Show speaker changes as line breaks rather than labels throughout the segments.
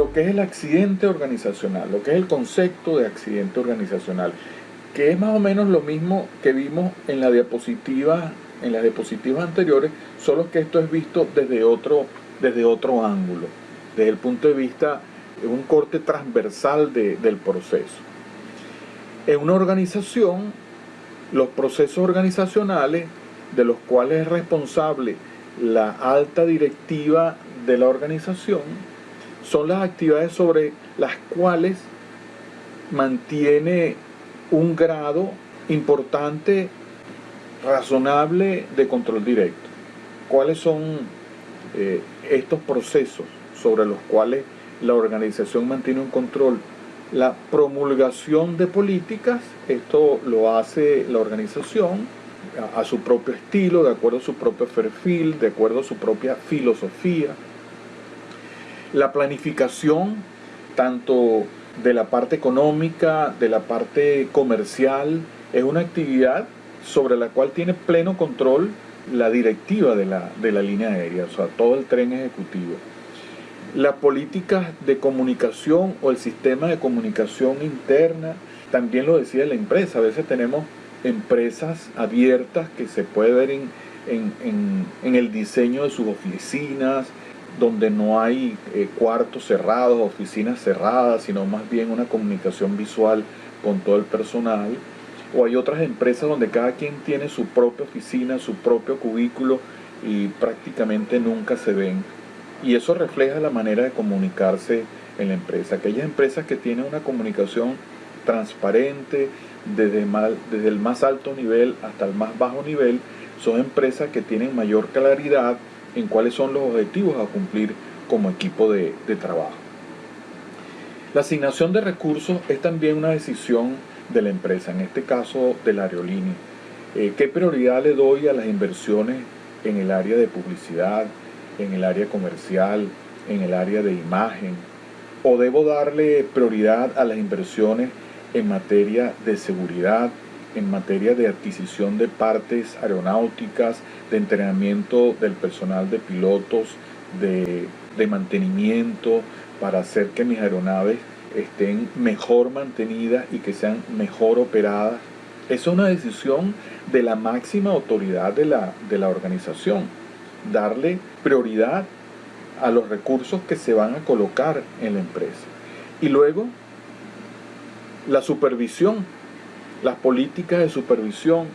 lo que es el accidente organizacional, lo que es el concepto de accidente organizacional, que es más o menos lo mismo que vimos en las diapositivas anteriores, solo que esto es visto desde otro ángulo, desde el punto de vista de un corte transversal del proceso. En una organización, los procesos organizacionales de los cuales es responsable la alta directiva de la organización son las actividades sobre las cuales mantiene un grado importante, razonable de control directo. ¿Cuáles son estos procesos sobre los cuales la organización mantiene un control? La promulgación de políticas, esto lo hace la organización a su propio estilo, de acuerdo a su propio perfil, de acuerdo a su propia filosofía. La planificación, tanto de la parte económica, de la parte comercial, es una actividad sobre la cual tiene pleno control la directiva de la línea aérea, o sea, todo el tren ejecutivo. La política de comunicación o el sistema de comunicación interna, también lo decía la empresa. A veces tenemos empresas abiertas que se puede ver en el diseño de sus oficinas, donde no hay cuartos cerrados, oficinas cerradas, sino más bien una comunicación visual con todo el personal. O hay otras empresas donde cada quien tiene su propia oficina, su propio cubículo y prácticamente nunca se ven. Y eso refleja la manera de comunicarse en la empresa. Aquellas empresas que tienen una comunicación transparente desde el más alto nivel hasta el más bajo nivel, son empresas que tienen mayor claridad en cuáles son los objetivos a cumplir como equipo de trabajo. La asignación de recursos es también una decisión de la empresa, en este caso de la aerolínea. ¿Qué prioridad le doy a las inversiones en el área de publicidad, en el área comercial, en el área de imagen? ¿O debo darle prioridad a las inversiones en materia de seguridad, en materia de adquisición de partes aeronáuticas, de entrenamiento del personal de pilotos, de mantenimiento, para hacer que mis aeronaves estén mejor mantenidas y que sean mejor operadas? Es una decisión de la máxima autoridad de la organización, darle prioridad a los recursos que se van a colocar en la empresa. Y luego, la supervisión, las políticas de supervisión,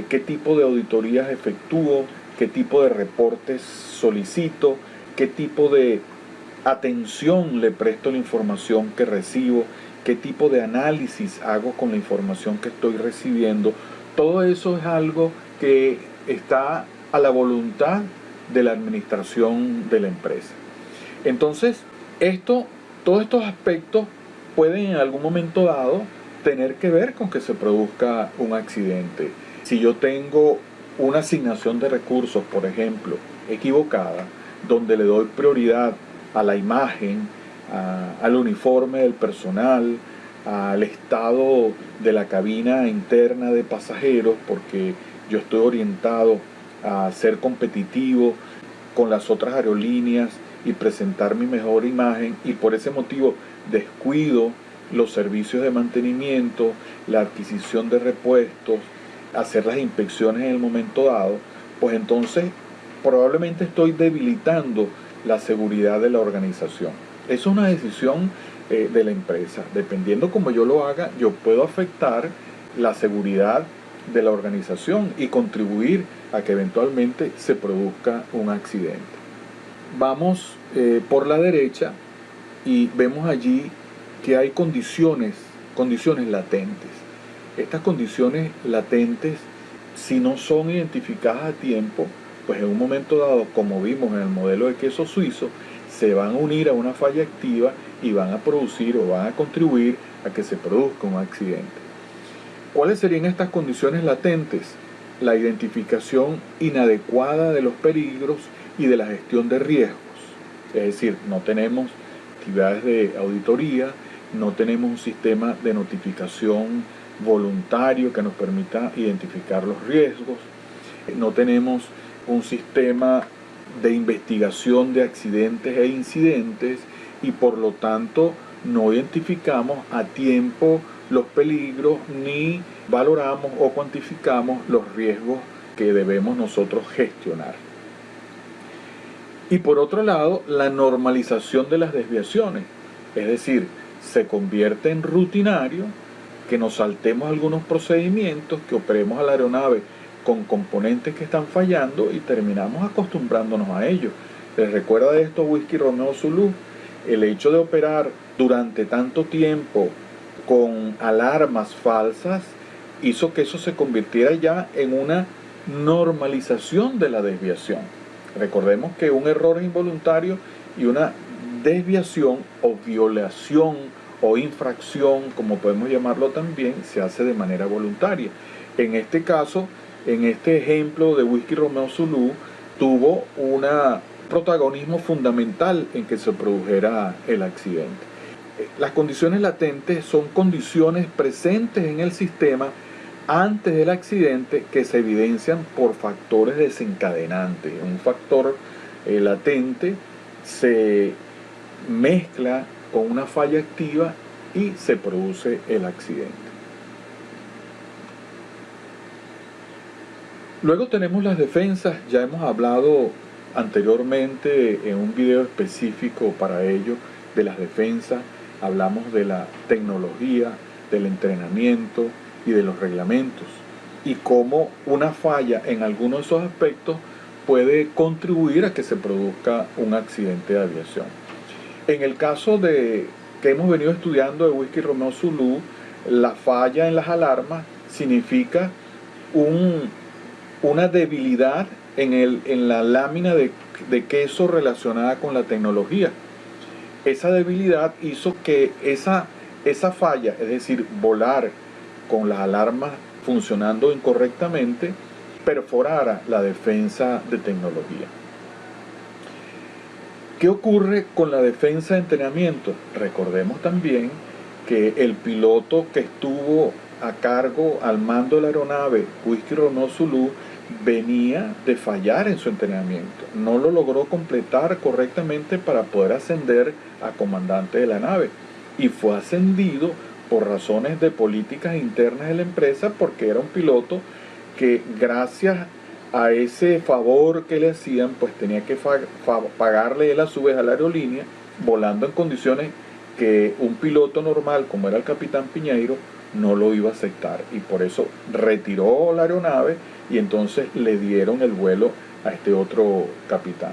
qué tipo de auditorías efectúo, qué tipo de reportes solicito, qué tipo de atención le presto a la información que recibo, qué tipo de análisis hago con la información que estoy recibiendo. Todo eso es algo que está a la voluntad de la administración de la empresa. Entonces, todos estos aspectos pueden en algún momento dado tener que ver con que se produzca un accidente. Si yo tengo una asignación de recursos, por ejemplo, equivocada, donde le doy prioridad a la imagen, al uniforme del personal, al estado de la cabina interna de pasajeros, porque yo estoy orientado a ser competitivo con las otras aerolíneas y presentar mi mejor imagen, y por ese motivo descuido los servicios de mantenimiento, la adquisición de repuestos, hacer las inspecciones en el momento dado, pues entonces probablemente estoy debilitando la seguridad de la organización. Es una decisión de la empresa. Dependiendo cómo yo lo haga, yo puedo afectar la seguridad de la organización y contribuir a que eventualmente se produzca un accidente. Vamos por la derecha y vemos allí que hay condiciones latentes. Estas condiciones latentes, si no son identificadas a tiempo, pues en un momento dado, como vimos en el modelo de queso suizo, se van a unir a una falla activa y van a producir o van a contribuir a que se produzca un accidente. ¿Cuáles serían estas condiciones latentes? La identificación inadecuada de los peligros y de la gestión de riesgos. Es decir, no tenemos actividades de auditoría, no tenemos un sistema de notificación voluntario que nos permita identificar los riesgos, no tenemos un sistema de investigación de accidentes e incidentes, y por lo tanto no identificamos a tiempo los peligros ni valoramos o cuantificamos los riesgos que debemos nosotros gestionar. Y por otro lado, la normalización de las desviaciones, es decir, se convierte en rutinario que nos saltemos algunos procedimientos, que operemos a la aeronave con componentes que están fallando y terminamos acostumbrándonos a ello. ¿Les recuerda de esto Whisky Romeo Zulu? El hecho de operar durante tanto tiempo con alarmas falsas hizo que eso se convirtiera ya en una normalización de la desviación. Recordemos que un error es involuntario y una desviación o violación o infracción, como podemos llamarlo también, se hace de manera voluntaria. En este caso, en este ejemplo de Whisky Romeo Zulu, tuvo un protagonismo fundamental en que se produjera el accidente. Las condiciones latentes son condiciones presentes en el sistema antes del accidente que se evidencian por factores desencadenantes. Un factor latente se mezcla con una falla activa y se produce el accidente. Luego tenemos las defensas. Ya hemos hablado anteriormente en un video específico para ello de las defensas. Hablamos de la tecnología, del entrenamiento y de los reglamentos, y cómo una falla en alguno de esos aspectos puede contribuir a que se produzca un accidente de aviación. En el caso que hemos venido estudiando de Whisky Romeo Zulu, la falla en las alarmas significa una debilidad en la lámina de queso relacionada con la tecnología. Esa debilidad hizo que esa falla, es decir, volar con las alarmas funcionando incorrectamente, perforara la defensa de tecnología. ¿Qué ocurre con la defensa de entrenamiento? Recordemos también que el piloto que estuvo a cargo al mando de la aeronave, Whisky Romeo Zulu, venía de fallar en su entrenamiento. No lo logró completar correctamente para poder ascender a comandante de la nave, y fue ascendido por razones de políticas internas de la empresa, porque era un piloto que, gracias a ese favor que le hacían, pues tenía que pagarle él a su vez a la aerolínea, volando en condiciones que un piloto normal, como era el capitán Piñeiro, no lo iba a aceptar, y por eso retiró la aeronave y entonces le dieron el vuelo a este otro capitán.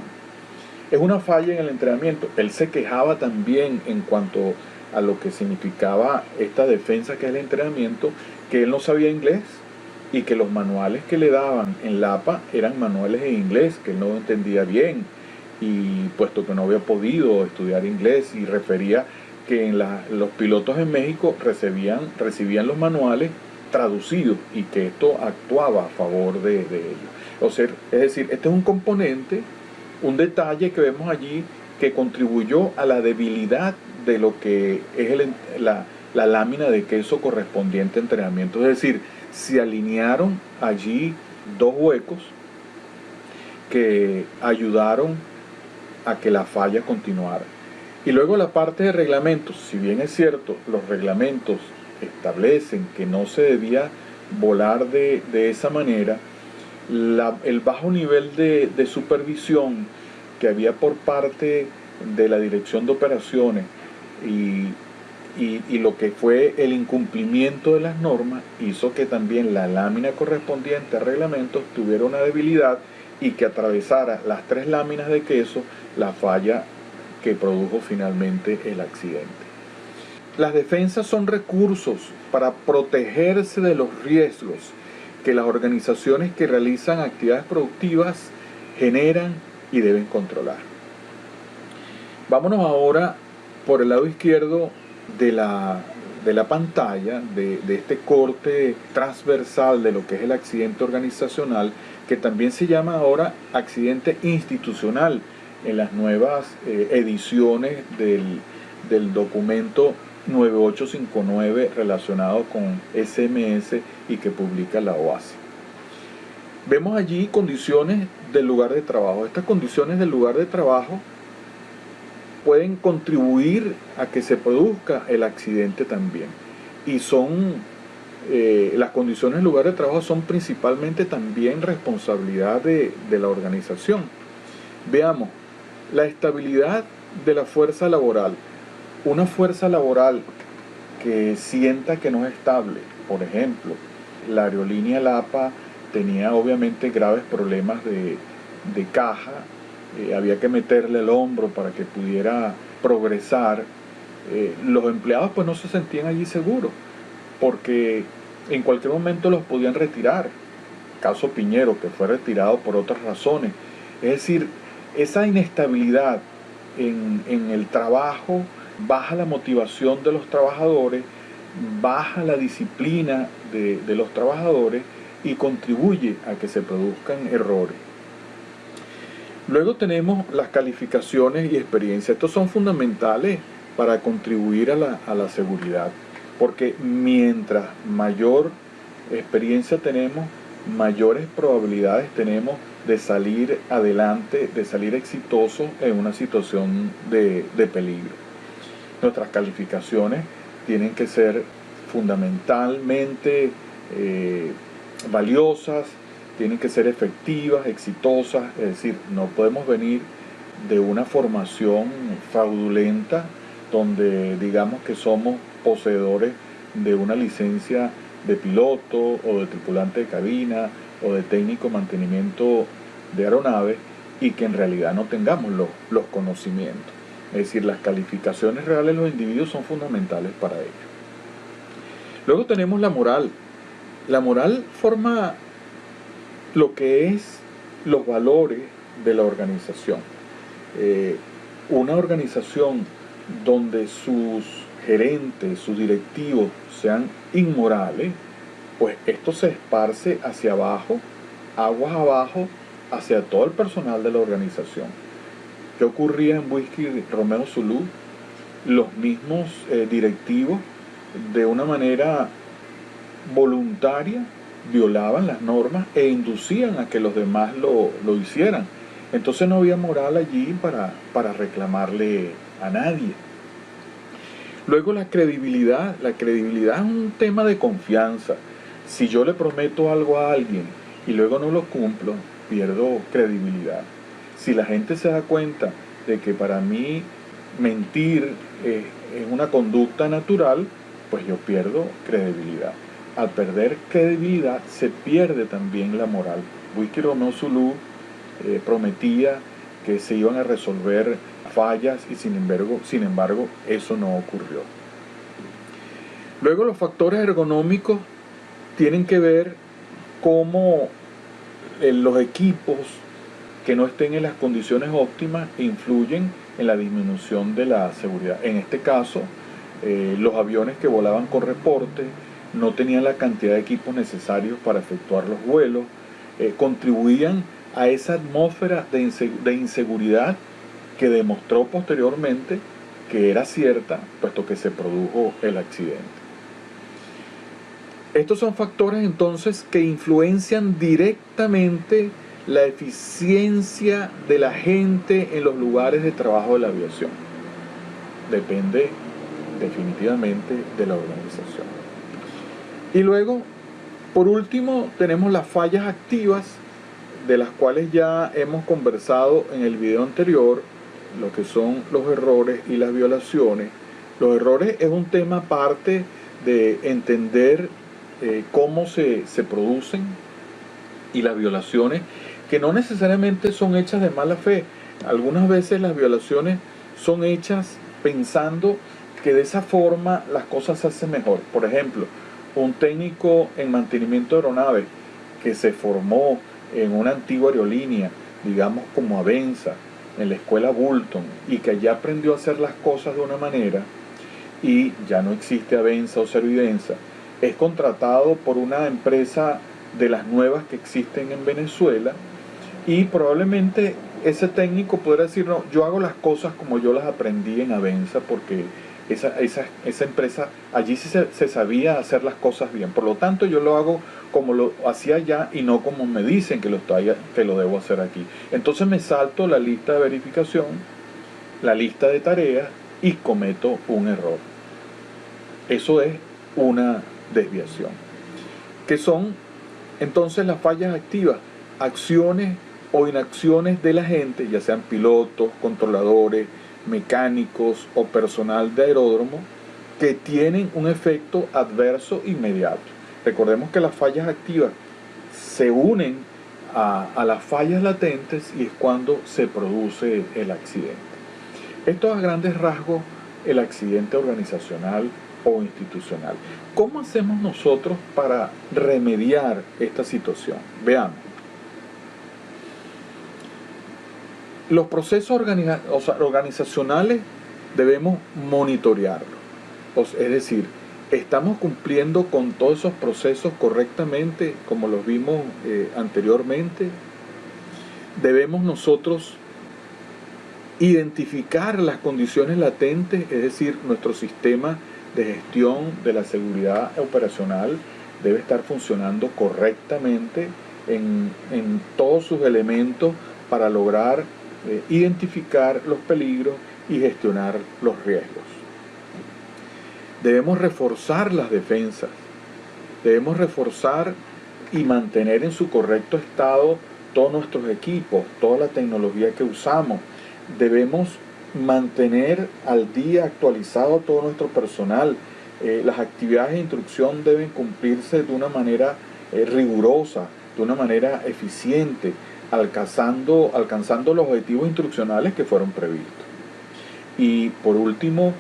Es una falla en el entrenamiento. Él se quejaba también en cuanto a lo que significaba esta defensa que es el entrenamiento, que él no sabía inglés y que los manuales que le daban en LAPA eran manuales en inglés que él no entendía bien, y puesto que no había podido estudiar inglés, y refería que los pilotos en México recibían los manuales traducidos y que esto actuaba a favor de ellos. O sea, es decir, este es un componente, un detalle que vemos allí que contribuyó a la debilidad de lo que es la lámina de queso correspondiente a entrenamiento. Es decir, se alinearon allí dos huecos que ayudaron a que la falla continuara. Y luego la parte de reglamentos. Si bien es cierto, los reglamentos establecen que no se debía volar de esa manera, el bajo nivel de supervisión que había por parte de la Dirección de Operaciones y lo que fue el incumplimiento de las normas hizo que también la lámina correspondiente a reglamentos tuviera una debilidad y que atravesara las tres láminas de queso la falla que produjo finalmente el accidente. Las defensas son recursos para protegerse de los riesgos que las organizaciones que realizan actividades productivas generan y deben controlar. Vámonos ahora por el lado izquierdo de la pantalla, de este corte transversal de lo que es el accidente organizacional, que también se llama ahora accidente institucional en las nuevas ediciones del documento 9859 relacionado con SMS y que publica la OASI. Vemos allí condiciones del lugar de trabajo. Estas condiciones del lugar de trabajo pueden contribuir a que se produzca el accidente también. Y son las condiciones del lugar de trabajo son principalmente también responsabilidad de la organización. Veamos, la estabilidad de la fuerza laboral. Una fuerza laboral que sienta que no es estable, por ejemplo, la aerolínea LAPA tenía obviamente graves problemas de caja, había que meterle el hombro para que pudiera progresar. Los empleados pues no se sentían allí seguros, porque en cualquier momento los podían retirar. Caso Piñero, que fue retirado por otras razones. Es decir, esa inestabilidad en el trabajo baja la motivación de los trabajadores, baja la disciplina de los trabajadores y contribuye a que se produzcan errores. Luego tenemos las calificaciones y experiencia. Estos son fundamentales para contribuir a la seguridad, porque mientras mayor experiencia tenemos, mayores probabilidades tenemos de salir adelante, de salir exitosos en una situación de peligro. Nuestras calificaciones tienen que ser fundamentalmente valiosas, tienen que ser efectivas, exitosas, es decir, no podemos venir de una formación fraudulenta donde digamos que somos poseedores de una licencia de piloto o de tripulante de cabina o de técnico de mantenimiento de aeronaves y que en realidad no tengamos los conocimientos. Es decir, las calificaciones reales de los individuos son fundamentales para ello. Luego tenemos la moral. La moral forma lo que es los valores de la organización. Una organización donde sus gerentes, sus directivos sean inmorales, pues esto se esparce hacia abajo, aguas abajo, hacia todo el personal de la organización. ¿Qué ocurría en Whisky Romeo Zulu? Los mismos directivos, de una manera voluntaria, violaban las normas e inducían a que los demás lo hicieran. Entonces no había moral allí para reclamarle a nadie. Luego la credibilidad. La credibilidad es un tema de confianza. Si yo le prometo algo a alguien y luego no lo cumplo, pierdo credibilidad. Si la gente se da cuenta de que para mí mentir es una conducta natural, pues yo pierdo credibilidad. Al perder credibilidad se pierde también la moral. Whisky Romeo Zulu prometía que se iban a resolver fallas y sin embargo eso no ocurrió. Luego los factores ergonómicos tienen que ver cómo los equipos que no estén en las condiciones óptimas influyen en la disminución de la seguridad. En este caso, los aviones que volaban con reporte no tenían la cantidad de equipos necesarios para efectuar los vuelos, contribuían a esa atmósfera de inseguridad que demostró posteriormente que era cierta, puesto que se produjo el accidente. Estos son factores entonces que influencian directamente la eficiencia de la gente en los lugares de trabajo de la aviación. Depende definitivamente de la organización. Y luego, por último, tenemos las fallas activas, de las cuales ya hemos conversado en el video anterior, lo que son los errores y las violaciones. Los errores es un tema aparte de entender cómo se producen, y las violaciones, que no necesariamente son hechas de mala fe. Algunas veces las violaciones son hechas pensando que de esa forma las cosas se hacen mejor. Por ejemplo, un técnico en mantenimiento de aeronaves que se formó en una antigua aerolínea, digamos como Avenza, en la escuela Bulton, y que allá aprendió a hacer las cosas de una manera, y ya no existe Avenza o Servivenza, es contratado por una empresa de las nuevas que existen en Venezuela, y probablemente ese técnico podrá decir, no, yo hago las cosas como yo las aprendí en Avenza, porque esa empresa, allí sí se sabía hacer las cosas bien, por lo tanto yo lo hago como lo hacía allá y no como me dicen que lo debo hacer aquí. Entonces me salto la lista de verificación la lista de tareas y cometo un error. Eso es una desviación. ¿Qué son entonces las fallas activas? Acciones o inacciones de la gente, ya sean pilotos, controladores, mecánicos o personal de aeródromo, que tienen un efecto adverso inmediato. Recordemos que las fallas activas se unen a las fallas latentes y es cuando se produce el accidente. Esto es a grandes rasgos el accidente organizacional o institucional. ¿Cómo hacemos nosotros para remediar esta situación? Veamos. Los procesos organizacionales debemos monitorearlos. Es decir, ¿estamos cumpliendo con todos esos procesos correctamente como los vimos anteriormente? Debemos nosotros identificar las condiciones latentes, es decir, nuestro sistema de gestión de la seguridad operacional debe estar funcionando correctamente en todos sus elementos para lograr identificar los peligros y gestionar los riesgos. Debemos reforzar las defensas, debemos reforzar y mantener en su correcto estado todos nuestros equipos, toda la tecnología que usamos. Debemos mantener al día actualizado todo nuestro personal. Las actividades de instrucción deben cumplirse de una manera rigurosa, de una manera eficiente, alcanzando los objetivos instruccionales que fueron previstos. Y por último,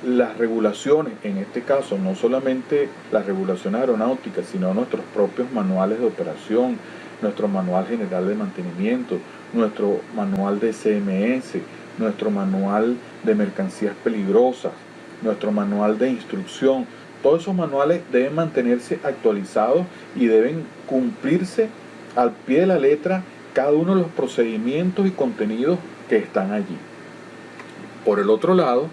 las regulaciones, en este caso no solamente las regulaciones aeronáuticas, sino nuestros propios manuales de operación, nuestro manual general de mantenimiento, nuestro manual de CMS, nuestro manual de mercancías peligrosas, nuestro manual de instrucción. Todos esos manuales deben mantenerse actualizados y deben cumplirse al pie de la letra cada uno de los procedimientos y contenidos que están allí. Por el otro lado,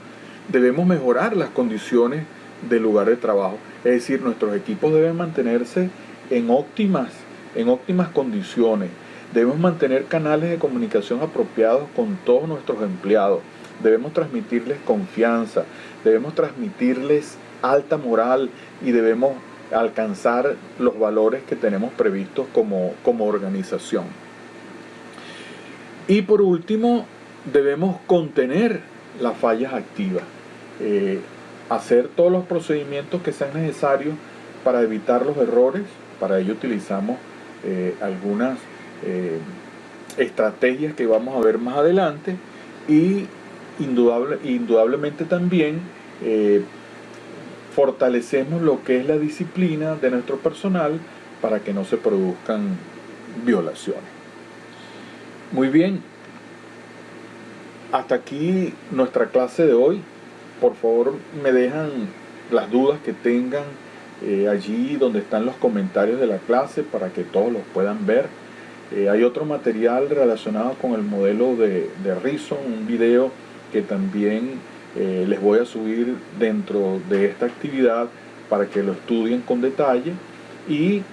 debemos mejorar las condiciones del lugar de trabajo, es decir, nuestros equipos deben mantenerse en óptimas condiciones. Debemos mantener canales de comunicación apropiados con todos nuestros empleados. Debemos transmitirles confianza, debemos transmitirles alta moral y debemos alcanzar los valores que tenemos previstos como organización. Y por último, debemos contener las fallas activas, hacer todos los procedimientos que sean necesarios para evitar los errores. Para ello utilizamos algunas estrategias que vamos a ver más adelante y indudablemente también fortalecemos lo que es la disciplina de nuestro personal para que no se produzcan violaciones. Muy bien, hasta aquí nuestra clase de hoy. Por favor, me dejan las dudas que tengan allí donde están los comentarios de la clase para que todos los puedan ver. Hay otro material relacionado con el modelo de Reason, un video que también les voy a subir dentro de esta actividad para que lo estudien con detalle, y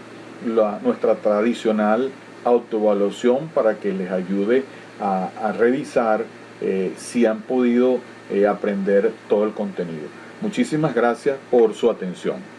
nuestra tradicional autoevaluación para que les ayude a revisar si han podido aprender todo el contenido. Muchísimas gracias por su atención.